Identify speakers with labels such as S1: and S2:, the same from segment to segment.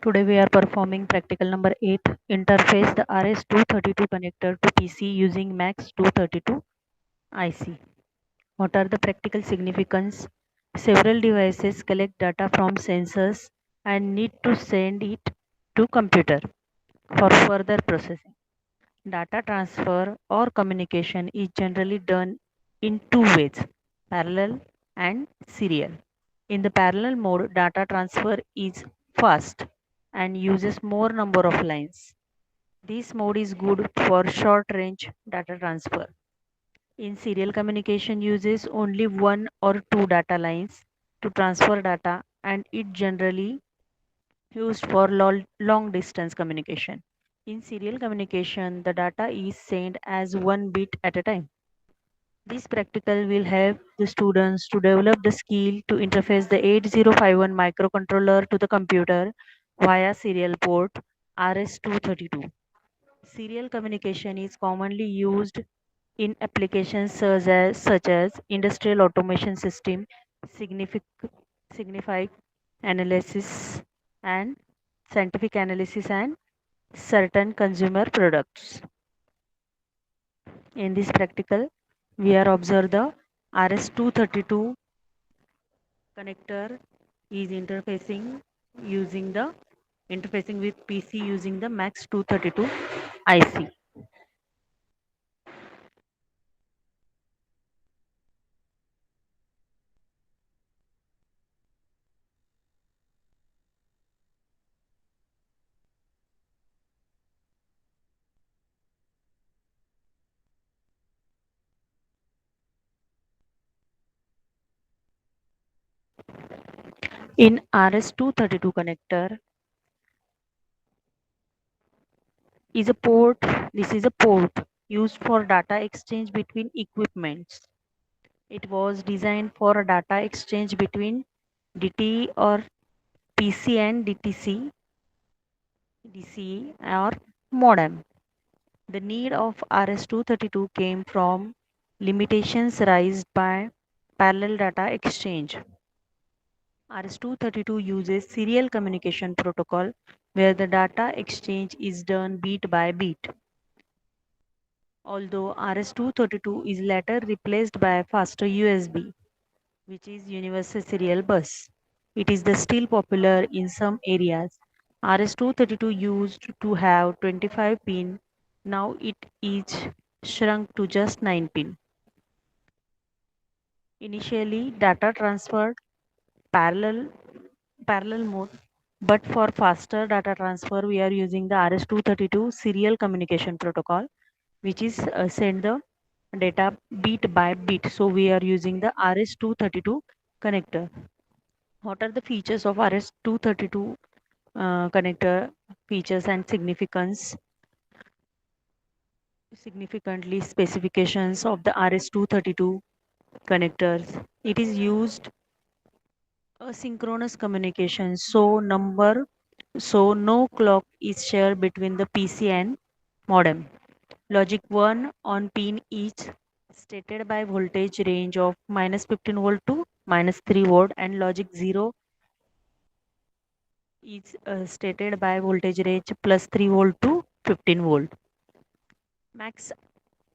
S1: Today we are performing practical number 8, interface the RS-232 connector to PC using MAX232 IC. What are the practical significance? Several devices collect data from sensors and need to send it to computer for further processing. Data transfer or communication is generally done in two ways, parallel and serial. In the parallel mode, data transfer is fast and uses more number of lines. This mode is good for short range data transfer. In serial communication uses only one or two data lines to transfer data and it generally used for long distance communication. In serial communication, the data is sent as one bit at a time. This practical will help the students to develop the skill to interface the 8051 microcontroller to the computer via serial port RS-232. Serial communication is commonly used in applications such as industrial automation system, significant analysis and scientific analysis and certain consumer products. In this practical, we are observe the RS-232 connector is interfacing with PC using the MAX232 IC. In RS-232 connector is a port. This is a port used for data exchange between equipments. It was designed for a data exchange between DT or PC and DCE or modem. The need of RS-232 came from limitations raised by parallel data exchange. RS-232 uses serial communication protocol where the data exchange is done bit by bit. Although RS-232 is later replaced by faster USB, which is Universal Serial Bus. It is still popular in some areas. RS-232 used to have 25 pin, now it is shrunk to just 9 pin. Initially, data transferred parallel parallel mode, but for faster data transfer, we are using the RS-232 serial communication protocol, which is send the data bit by bit. So we are using the RS-232 connector. What are the features of RS-232 connector features and significantly specifications of the RS-232 connectors? It is used asynchronous communication, so no clock is shared between the PC and modem. Logic 1 on pin each stated by voltage range of minus 15 volt to minus 3 volt, and logic 0 is stated by voltage range plus 3 volt to 15 volt. Max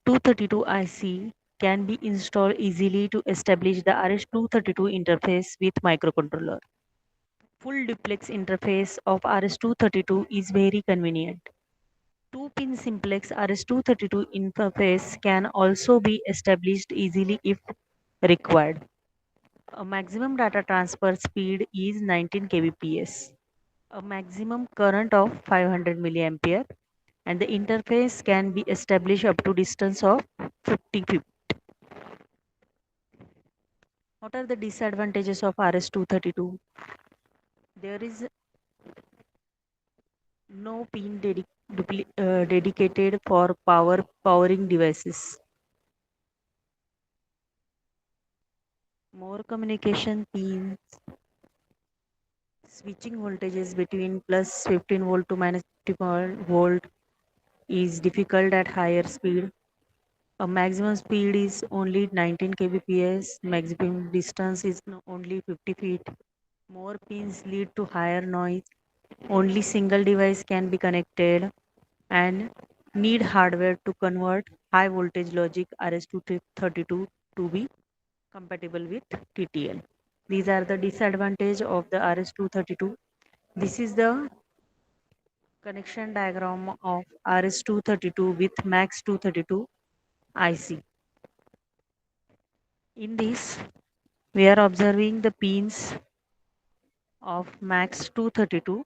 S1: 232 IC can be installed easily to establish the RS-232 interface with microcontroller. Full duplex interface of RS-232 is very convenient. Two-pin simplex RS-232 interface can also be established easily if required. A maximum data transfer speed is 19 kbps. A maximum current of 500 milliampere, and the interface can be established up to distance of 50 feet. What are the disadvantages of RS-232? There is no pin dedicated for powering devices. More communication pins, switching voltages between plus 15 volt to minus 50 volt is difficult at higher speed. A maximum speed is only 19 kbps, maximum distance is only 50 feet. More pins lead to higher noise. Only single device can be connected and need hardware to convert high voltage logic RS-232 to be compatible with TTL. These are the disadvantage of the RS-232. This is the connection diagram of RS-232 with MAX232 IC. In this, we are observing the pins of MAX232.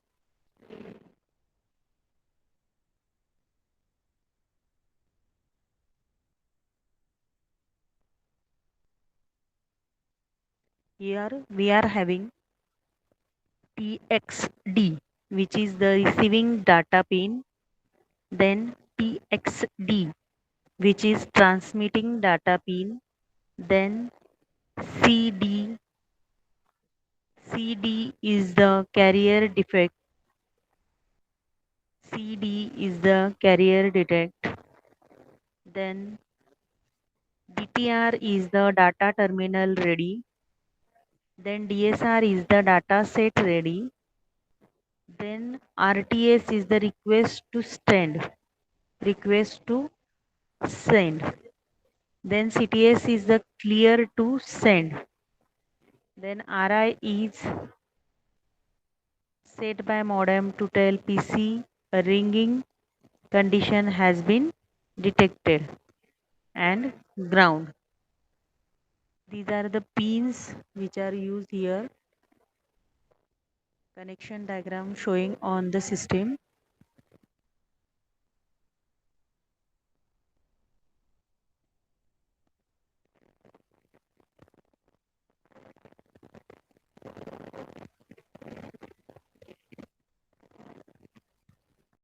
S1: Here we are having TXD, which is the receiving data pin, then TXD, which is transmitting data pin, then CD. CD is the carrier defect. CD is the carrier detect. Then DTR is the data terminal ready. Then DSR is the data set ready. Then RTS is the request to send. Request to send. Then CTS is the clear to send. Then RI is set by modem to tell PC a ringing condition has been detected. And ground. These are the pins which are used here. Connection diagram showing on the system.